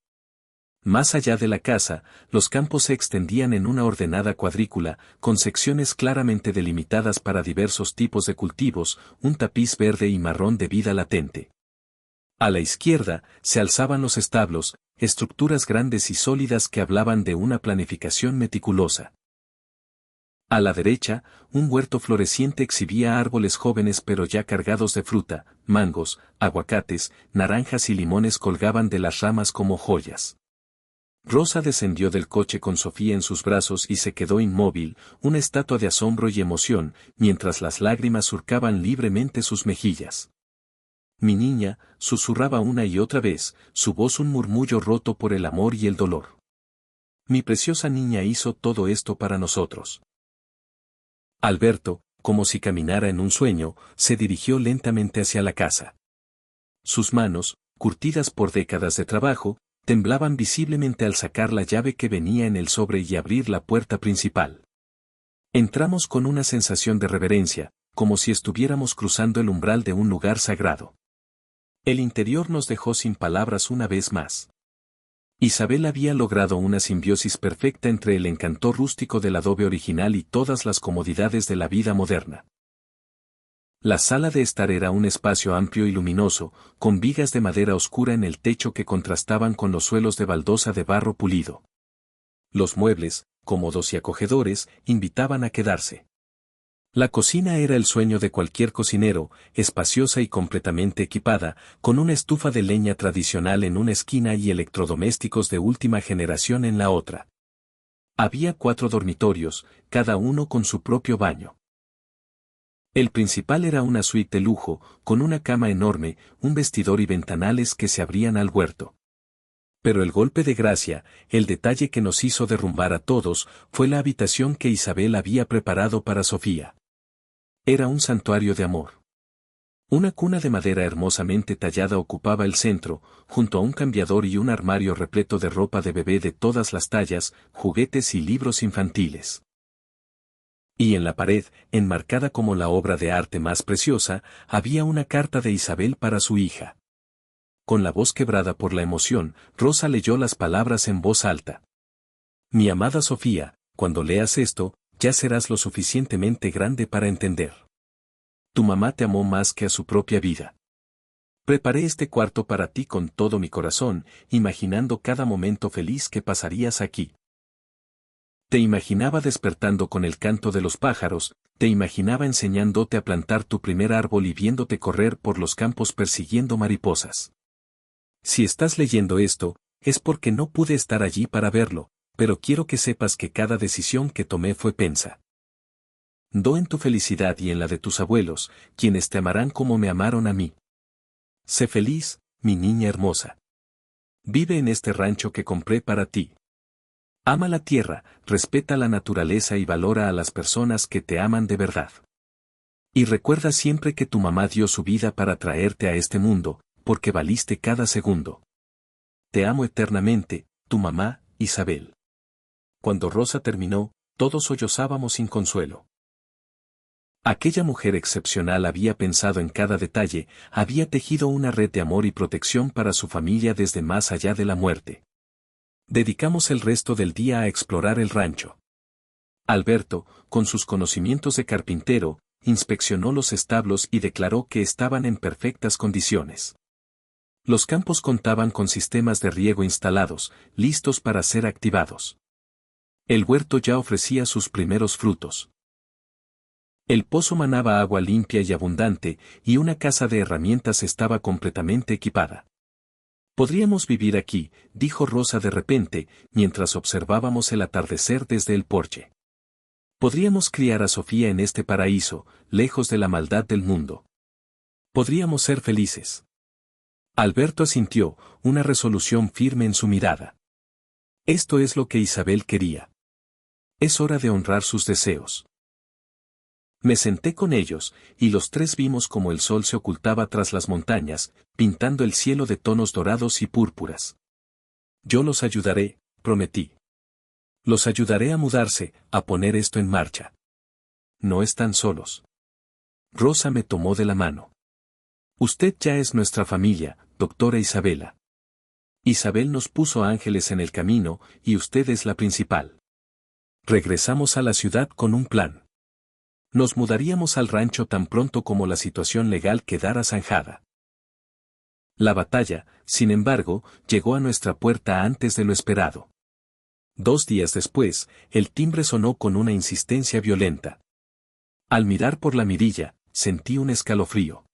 Speaker 1: Más allá de la casa, los campos se extendían en una ordenada cuadrícula, con secciones claramente delimitadas para diversos tipos de cultivos, un tapiz verde y marrón de vida latente. A la izquierda, se alzaban los establos, estructuras grandes y sólidas que hablaban de una planificación meticulosa. A la derecha, un huerto floreciente exhibía árboles jóvenes pero ya cargados de fruta, mangos, aguacates, naranjas y limones colgaban de las ramas como joyas. Rosa descendió del coche con Sofía en sus brazos y se quedó inmóvil, una estatua de asombro y emoción, mientras las lágrimas surcaban libremente sus mejillas. Mi niña, susurraba una y otra vez, su voz un murmullo roto por el amor y el dolor. Mi preciosa niña hizo todo esto para nosotros. Alberto, como si caminara en un sueño, se dirigió lentamente hacia la casa. Sus manos, curtidas por décadas de trabajo, temblaban visiblemente al sacar la llave que venía en el sobre y abrir la puerta principal. Entramos con una sensación de reverencia, como si estuviéramos cruzando el umbral de un lugar sagrado. El interior nos dejó sin palabras una vez más. Isabel había logrado una simbiosis perfecta entre el encanto rústico del adobe original y todas las comodidades de la vida moderna. La sala de estar era un espacio amplio y luminoso, con vigas de madera oscura en el techo que contrastaban con los suelos de baldosa de barro pulido. Los muebles, cómodos y acogedores, invitaban a quedarse. La cocina era el sueño de cualquier cocinero, espaciosa y completamente equipada, con una estufa de leña tradicional en una esquina y electrodomésticos de última generación en la otra. Había 4 dormitorios, cada uno con su propio baño. El principal era una suite de lujo, con una cama enorme, un vestidor y ventanales que se abrían al huerto. Pero el golpe de gracia, el detalle que nos hizo derrumbar a todos, fue la habitación que Isabel había preparado para Sofía. Era un santuario de amor. Una cuna de madera hermosamente tallada ocupaba el centro, junto a un cambiador y un armario repleto de ropa de bebé de todas las tallas, juguetes y libros infantiles. Y en la pared, enmarcada como la obra de arte más preciosa, había una carta de Isabel para su hija. Con la voz quebrada por la emoción, Rosa leyó las palabras en voz alta. Mi amada Sofía, cuando leas esto, ya serás lo suficientemente grande para entender. Tu mamá te amó más que a su propia vida. Preparé este cuarto para ti con todo mi corazón, imaginando cada momento feliz que pasarías aquí. Te imaginaba despertando con el canto de los pájaros, te imaginaba enseñándote a plantar tu primer árbol y viéndote correr por los campos persiguiendo mariposas. Si estás leyendo esto, es porque no pude estar allí para verlo, pero quiero que sepas que cada decisión que tomé fue pensada en tu felicidad y en la de tus abuelos, quienes te amarán como me amaron a mí. Sé feliz, mi niña hermosa. Vive en este rancho que compré para ti. Ama la tierra, respeta la naturaleza y valora a las personas que te aman de verdad. Y recuerda siempre que tu mamá dio su vida para traerte a este mundo, porque valiste cada segundo. te amo eternamente, tu mamá, Isabel. Cuando Rosa terminó, todos sollozábamos sin consuelo. Aquella mujer excepcional había pensado en cada detalle, había tejido una red de amor y protección para su familia desde más allá de la muerte. Dedicamos el resto del día a explorar el rancho. Alberto, con sus conocimientos de carpintero, inspeccionó los establos y declaró que estaban en perfectas condiciones. Los campos contaban con sistemas de riego instalados, listos para ser activados. El huerto ya ofrecía sus primeros frutos. El pozo manaba agua limpia y abundante, y una casa de herramientas estaba completamente equipada. Podríamos vivir aquí, dijo Rosa de repente, mientras observábamos el atardecer desde el porche. Podríamos criar a Sofía en este paraíso, lejos de la maldad del mundo. Podríamos ser felices. Alberto asintió, una resolución firme en su mirada. Esto es lo que Isabel quería. Es hora de honrar sus deseos. Me senté con ellos, y los tres vimos cómo el sol se ocultaba tras las montañas, pintando el cielo de tonos dorados y púrpuras. Yo los ayudaré, prometí. Los ayudaré a mudarse, a poner esto en marcha. No están solos. Rosa me tomó de la mano. Usted ya es nuestra familia, doctora Isabela. Isabel nos puso ángeles en el camino, y usted es la principal. Regresamos a la ciudad con un plan. Nos mudaríamos al rancho tan pronto como la situación legal quedara zanjada. La batalla, sin embargo, llegó a nuestra puerta antes de lo esperado. 2 días después, el timbre sonó con una insistencia violenta. Al mirar por la mirilla, sentí un escalofrío.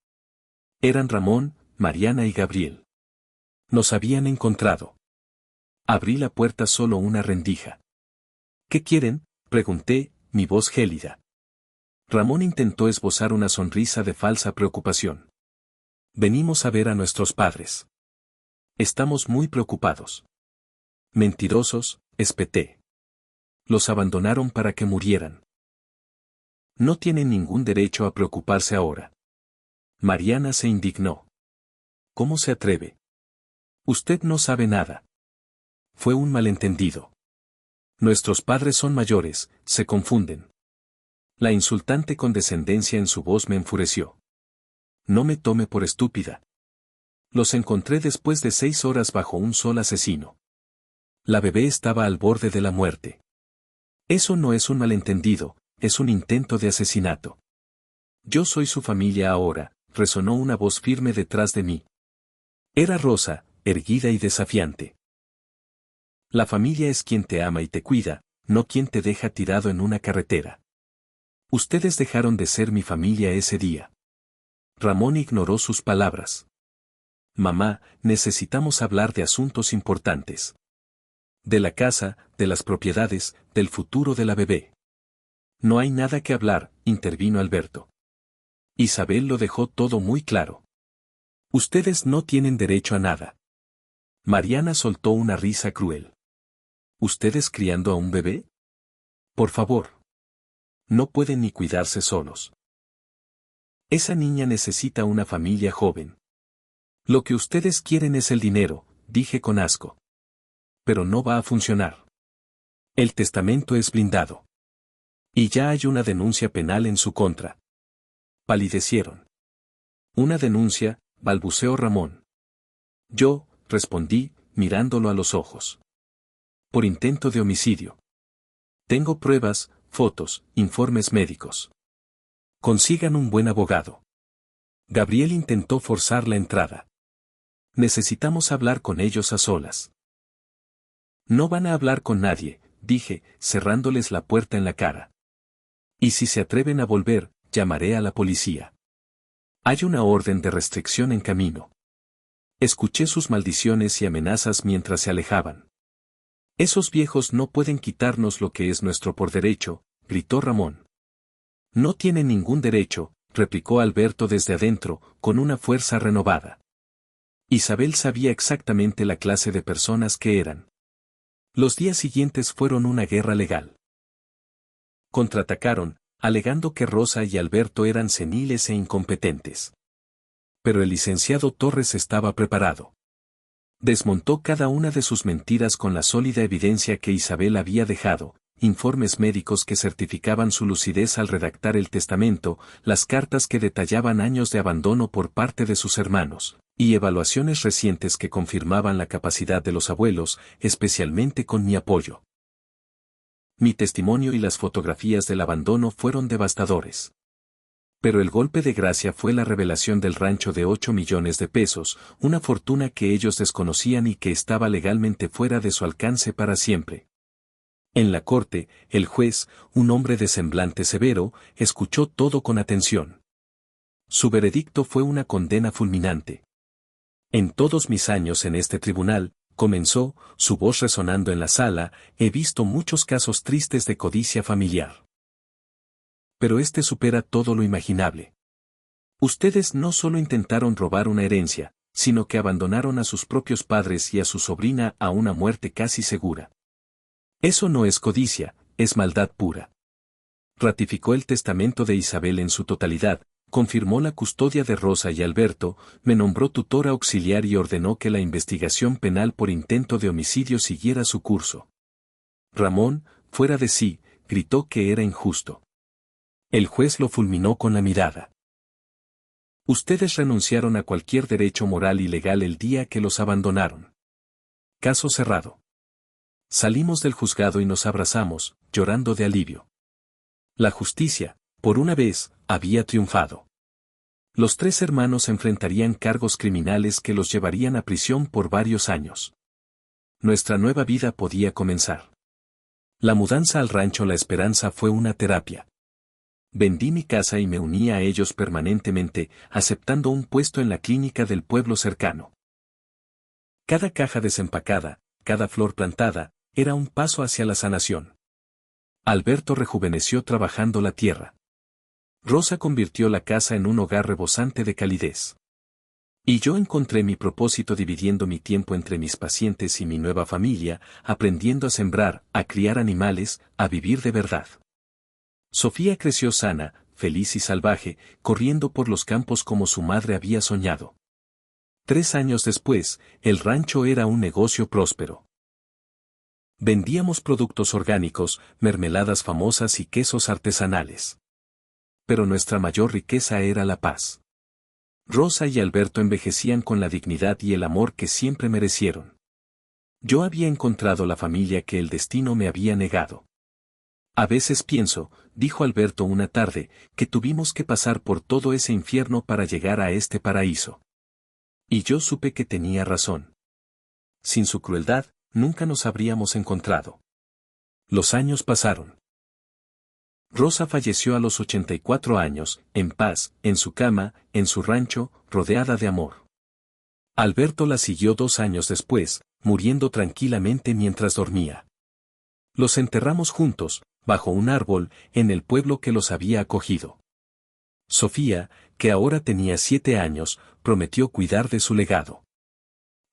Speaker 1: Eran Ramón, Mariana y Gabriel. Nos habían encontrado. Abrí la puerta solo una rendija. ¿Qué quieren?, pregunté, mi voz gélida. Ramón intentó esbozar una sonrisa de falsa preocupación. Venimos a ver a nuestros padres. Estamos muy preocupados. Mentirosos, espeté. Los abandonaron para que murieran. No tienen ningún derecho a preocuparse ahora. Mariana se indignó. ¿Cómo se atreve? Usted no sabe nada. Fue un malentendido. Nuestros padres son mayores, se confunden. La insultante condescendencia en su voz me enfureció. No me tome por estúpida. Los encontré después de 6 horas bajo un sol asesino. La bebé estaba al borde de la muerte. Eso no es un malentendido, es un intento de asesinato. Yo soy su familia ahora, resonó una voz firme detrás de mí. Era Rosa, erguida y desafiante. La familia es quien te ama y te cuida, no quien te deja tirado en una carretera. Ustedes dejaron de ser mi familia ese día. Ramón ignoró sus palabras. Mamá, necesitamos hablar de asuntos importantes. De la casa, de las propiedades, del futuro de la bebé. No hay nada que hablar, intervino Alberto. Isabel lo dejó todo muy claro. Ustedes no tienen derecho a nada. Mariana soltó una risa cruel. ¿Ustedes criando a un bebé? Por favor. No pueden ni cuidarse solos. Esa niña necesita una familia joven. Lo que ustedes quieren es el dinero, dije con asco. Pero no va a funcionar. El testamento es blindado. Y ya hay una denuncia penal en su contra. Palidecieron. Una denuncia, balbuceó Ramón. Yo, respondí, mirándolo a los ojos. Por intento de homicidio. Tengo pruebas, fotos, informes médicos. Consigan un buen abogado. Gabriel intentó forzar la entrada. Necesitamos hablar con ellos a solas. No van a hablar con nadie, dije, cerrándoles la puerta en la cara. Y si se atreven a volver, llamaré a la policía. Hay una orden de restricción en camino. Escuché sus maldiciones y amenazas mientras se alejaban. Esos viejos no pueden quitarnos lo que es nuestro por derecho, gritó Ramón. No tienen ningún derecho, replicó Alberto desde adentro, con una fuerza renovada. Isabel sabía exactamente la clase de personas que eran. Los días siguientes fueron una guerra legal. Contraatacaron, alegando que Rosa y Alberto eran seniles e incompetentes. Pero el licenciado Torres estaba preparado. Desmontó cada una de sus mentiras con la sólida evidencia que Isabel había dejado, informes médicos que certificaban su lucidez al redactar el testamento, las cartas que detallaban años de abandono por parte de sus hermanos, y evaluaciones recientes que confirmaban la capacidad de los abuelos, especialmente con mi apoyo. Mi testimonio y las fotografías del abandono fueron devastadores. Pero el golpe de gracia fue la revelación del rancho de 8 millones de pesos, una fortuna que ellos desconocían y que estaba legalmente fuera de su alcance para siempre. En la corte, el juez, un hombre de semblante severo, escuchó todo con atención. Su veredicto fue una condena fulminante. En todos mis años en este tribunal, comenzó, su voz resonando en la sala, he visto muchos casos tristes de codicia familiar. Pero este supera todo lo imaginable. Ustedes no solo intentaron robar una herencia, sino que abandonaron a sus propios padres y a su sobrina a una muerte casi segura. Eso no es codicia, es maldad pura. Ratificó el testamento de Isabel en su totalidad, confirmó la custodia de Rosa y Alberto, me nombró tutora auxiliar y ordenó que la investigación penal por intento de homicidio siguiera su curso. Ramón, fuera de sí, gritó que era injusto. El juez lo fulminó con la mirada. Ustedes renunciaron a cualquier derecho moral y legal el día que los abandonaron. Caso cerrado. Salimos del juzgado y nos abrazamos, llorando de alivio. La justicia, por una vez, había triunfado. Los 3 hermanos enfrentarían cargos criminales que los llevarían a prisión por varios años. Nuestra nueva vida podía comenzar. La mudanza al rancho La Esperanza fue una terapia. Vendí mi casa y me uní a ellos permanentemente, aceptando un puesto en la clínica del pueblo cercano. Cada caja desempacada, cada flor plantada, era un paso hacia la sanación. Alberto rejuveneció trabajando la tierra. Rosa convirtió la casa en un hogar rebosante de calidez. Y yo encontré mi propósito dividiendo mi tiempo entre mis pacientes y mi nueva familia, aprendiendo a sembrar, a criar animales, a vivir de verdad. Sofía creció sana, feliz y salvaje, corriendo por los campos como su madre había soñado. 3 años después, el rancho era un negocio próspero. Vendíamos productos orgánicos, mermeladas famosas y quesos artesanales. Pero nuestra mayor riqueza era la paz. Rosa y Alberto envejecían con la dignidad y el amor que siempre merecieron. Yo había encontrado la familia que el destino me había negado. A veces pienso, dijo Alberto una tarde, que tuvimos que pasar por todo ese infierno para llegar a este paraíso. Y yo supe que tenía razón. Sin su crueldad, nunca nos habríamos encontrado. Los años pasaron. Rosa falleció a los 84 años, en paz, en su cama, en su rancho, rodeada de amor. Alberto la siguió 2 años después, muriendo tranquilamente mientras dormía. Los enterramos juntos, bajo un árbol, en el pueblo que los había acogido. Sofía, que ahora tenía 7 años, prometió cuidar de su legado.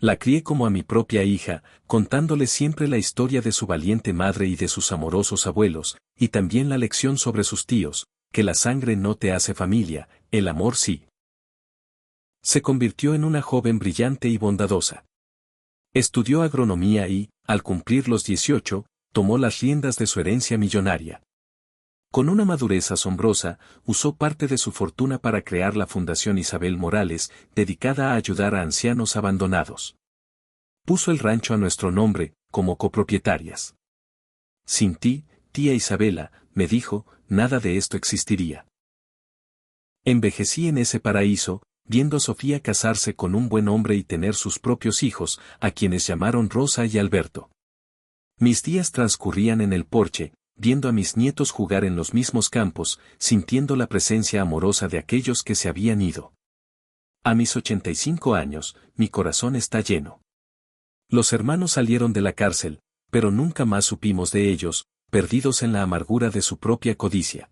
Speaker 1: La crié como a mi propia hija, contándole siempre la historia de su valiente madre y de sus amorosos abuelos, y también la lección sobre sus tíos, que la sangre no te hace familia, el amor sí. Se convirtió en una joven brillante y bondadosa. Estudió agronomía y, al cumplir los 18, tomó las riendas de su herencia millonaria. Con una madurez asombrosa, usó parte de su fortuna para crear la Fundación Isabel Morales, dedicada a ayudar a ancianos abandonados. Puso el rancho a nuestro nombre, como copropietarias. Sin ti, tía Isabela, me dijo, nada de esto existiría. Envejecí en ese paraíso, viendo a Sofía casarse con un buen hombre y tener sus propios hijos, a quienes llamaron Rosa y Alberto. Mis días transcurrían en el porche, viendo a mis nietos jugar en los mismos campos, sintiendo la presencia amorosa de aquellos que se habían ido. A mis 85 años, mi corazón está lleno. Los hermanos salieron de la cárcel, pero nunca más supimos de ellos, perdidos en la amargura de su propia codicia.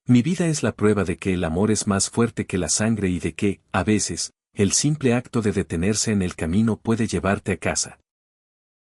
Speaker 1: Mi vida es la prueba de que el amor es más fuerte que la sangre y de que, a veces, el simple acto de detenerse en el camino puede llevarte a casa.